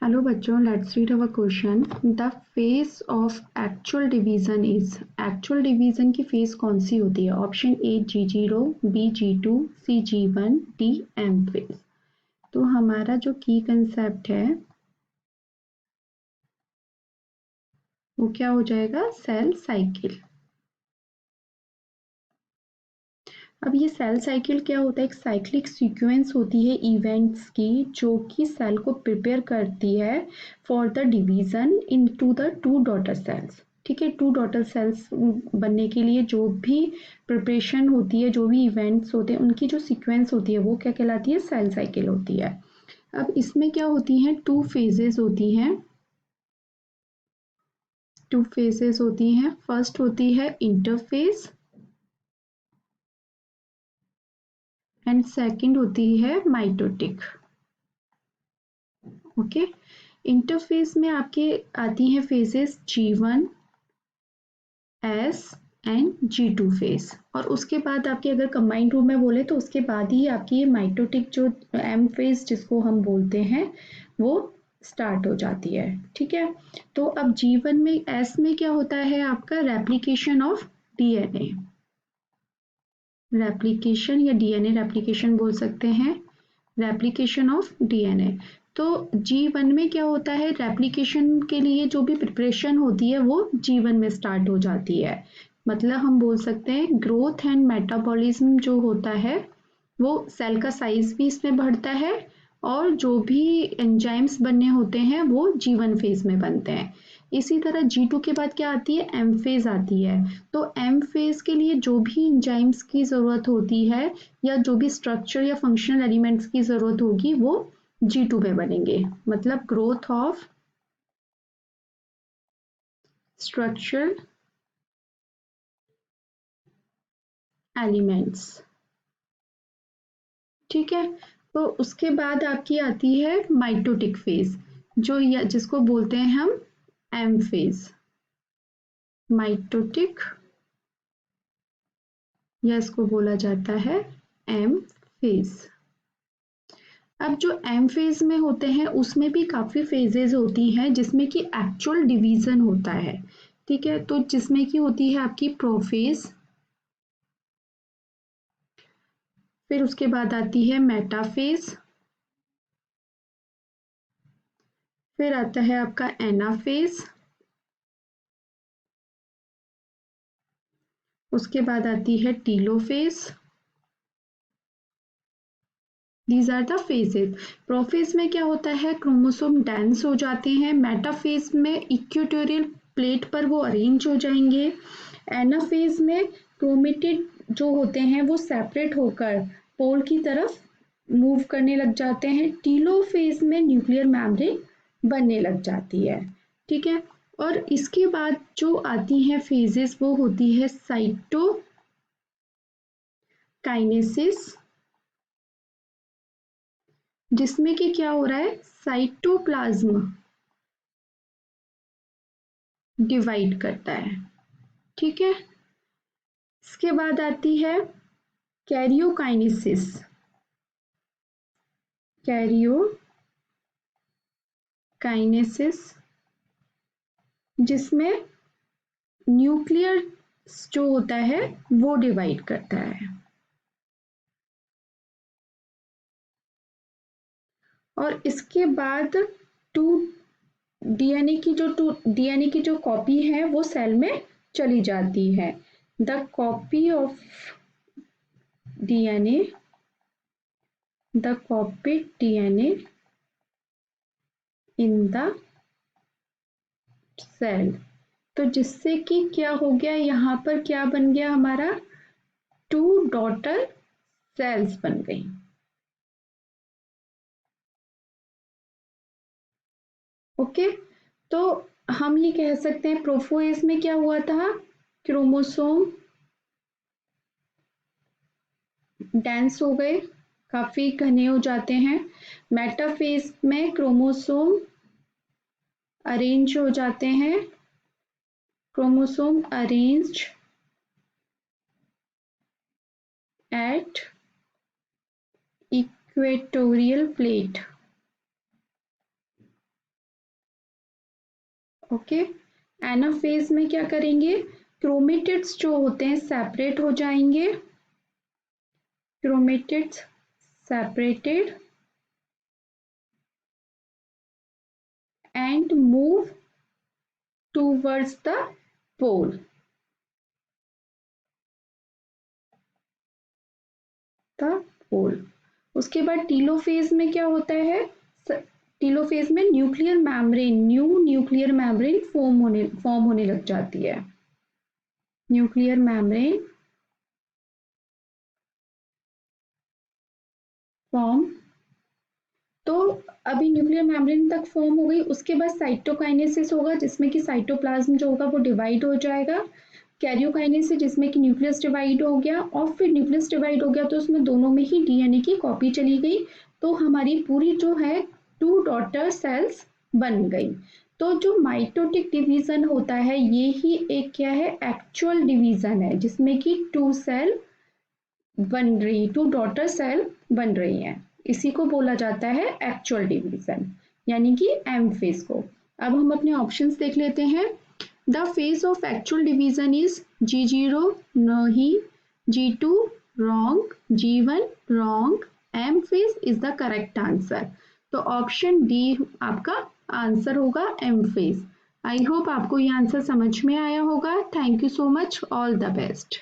Hello बच्चों, let's read our question. The phase of actual division is. Actual division की phase कौन सी होती है? Option A G0, B G2, C G1, D M phase. तो हमारा जो की कंसेप्ट है वो क्या हो जाएगा? Cell cycle. अब ये सेल साइकिल क्या होता है? एक साइक्लिक सीक्वेंस होती है इवेंट्स की जो कि सेल को प्रिपेयर करती है for the division into the two daughter cells. ठीक है, टू डॉटर सेल्स बनने के लिए जो भी प्रिपरेशन होती है, जो भी इवेंट्स होते हैं, उनकी जो सीक्वेंस होती है वो क्या कहलाती है? सेल साइकिल होती है। अब इसमें क्या होती हैं? टू फेजेस होती हैं। टू फेजेस होती हैं। फर्स्ट होती है इंटरफेज एंड सेकंड होती है माइटोटिक। ओके, इंटरफेस में आपके आती हैं phases G1, S and G2 phase. और उसके बाद आपके अगर कंबाइंड रूप में बोले तो उसके बाद ही आपकी ये माइटोटिक जो M फेज जिसको हम बोलते हैं वो स्टार्ट हो जाती है। ठीक है, तो अब G1 में S में क्या होता है? आपका रेप्लिकेशन ऑफ DNA। रेप्लिकेशन या DNA रेप्लिकेशन बोल सकते हैं, रेप्लिकेशन ऑफ DNA। तो G1 में क्या होता है? रेप्लिकेशन के लिए जो भी प्रिपरेशन होती है वो G1 में स्टार्ट हो जाती है। मतलब हम बोल सकते हैं ग्रोथ एंड मेटाबॉलिज्म जो होता है वो सेल का साइज भी इसमें बढ़ता है और जो भी एंजाइम्स बनने होते हैं वो G1 फेज में बनते हैं। इसी तरह G2 के बाद क्या आती है? M फेज आती है। तो M फेज के लिए जो भी एंजाइम्स की ज़रूरत होती है या जो भी स्ट्रक्चर या फंक्शनल एलिमेंट्स की ज़रूरत होगी वो G2 में बनेंगे। मतलब ग्रोथ ऑफ स्ट्रक्चर एलिमेंट्स। ठीक है, तो उसके बाद आपकी आती है माइटोटिक फेज जो जिसको बोलते हैं हम M फेज। माइटोटिक या इसको बोला जाता है M फेज। अब जो M फेज में होते हैं उसमें भी काफ़ी फेजेस होती हैं जिसमें कि एक्चुअल डिवीजन होता है। ठीक है, तो जिसमें की होती है आपकी प्रोफेज, फिर उसके बाद आती है मेटाफेज, फिर आता है आपका एनाफेज, उसके बाद आती है telophase. These are the phases. Prophase में क्या होता है? क्रोमोसोम डेंस हो जाते हैं। मेटाफेज में इक्वेटोरियल प्लेट पर वो अरेंज हो जाएंगे। एनाफेज में क्रोमेटिड जो होते हैं वो सेपरेट होकर पोल की तरफ मूव करने लग जाते हैं। टीलोफेज में न्यूक्लियर मेम्ब्रेन बनने लग जाती है। ठीक है, और इसके बाद जो आती हैं फेजेस वो होती है साइटोकाइनेसिस, जिसमें कि क्या हो रहा है? साइटोप्लाज्म डिवाइड करता है। ठीक है, इसके बाद आती है कैरियोकाइनेसिस। कैरियोकाइनेसिस जिसमें न्यूक्लियर जो होता है वो डिवाइड करता है। और इसके बाद टू डीएनए की जो कॉपी है वो सेल में चली जाती है। The copy of DNA, the copied DNA in the cell. तो जिससे कि क्या हो गया? यहाँ पर क्या बन गया हमारा? टू डॉटर सेल्स बन गई। ओके, तो हम ये कह सकते हैं प्रोफेज में क्या हुआ था? क्रोमोसोम डेंस हो गए, काफी घने हो जाते हैं। मेटाफेज में क्रोमोसोम अरेंज हो जाते हैं, chromosome arranged at equatorial plate. Okay. Anaphase में क्या करेंगे, क्रोमेटिड्स जो होते हैं सेपरेट हो जाएंगे, chromatids separated and move towards the pole, the pole. उसके बाद टीलोफेज में क्या होता है, टीलोफेज में nuclear membrane, nuclear membrane form होने लग जाती है, न्यूक्लियर मैम्ब्रेन फॉर्म। तो अभी न्यूक्लियर मेम्ब्रेन तक फॉर्म हो गई, उसके बाद साइटोकाइनेसिस होगा जिसमें कि साइटोप्लाज्म जो होगा वो डिवाइड हो जाएगा, कैरियोकाइनेसिस जिसमें कि न्यूक्लियस डिवाइड हो गया, और फिर न्यूक्लियस डिवाइड हो गया तो उसमें दोनों में ही डीएनए की कॉपी चली गई, तो हमारी पूरी जो है 2 डॉटर सेल्स बन गई। तो जो माइटोटिक डिवीजन होता है ये ही एक क्या है, एक्चुअल डिवीजन है, जिसमें कि 2 सेल बन रही, 2 डॉटर सेल बन रही हैं, इसी को बोला जाता है एक्चुअल डिवीजन, यानी कि एम फेज को। अब हम अपने ऑप्शंस देख लेते हैं। The phase of actual division is G0 नहीं, G2 wrong, G1 wrong, M phase is the correct answer. तो ऑप्शन डी आपका आंसर होगा, एम फेज। आई होप आपको ये आंसर समझ में आया होगा। Thank you so much, all the best.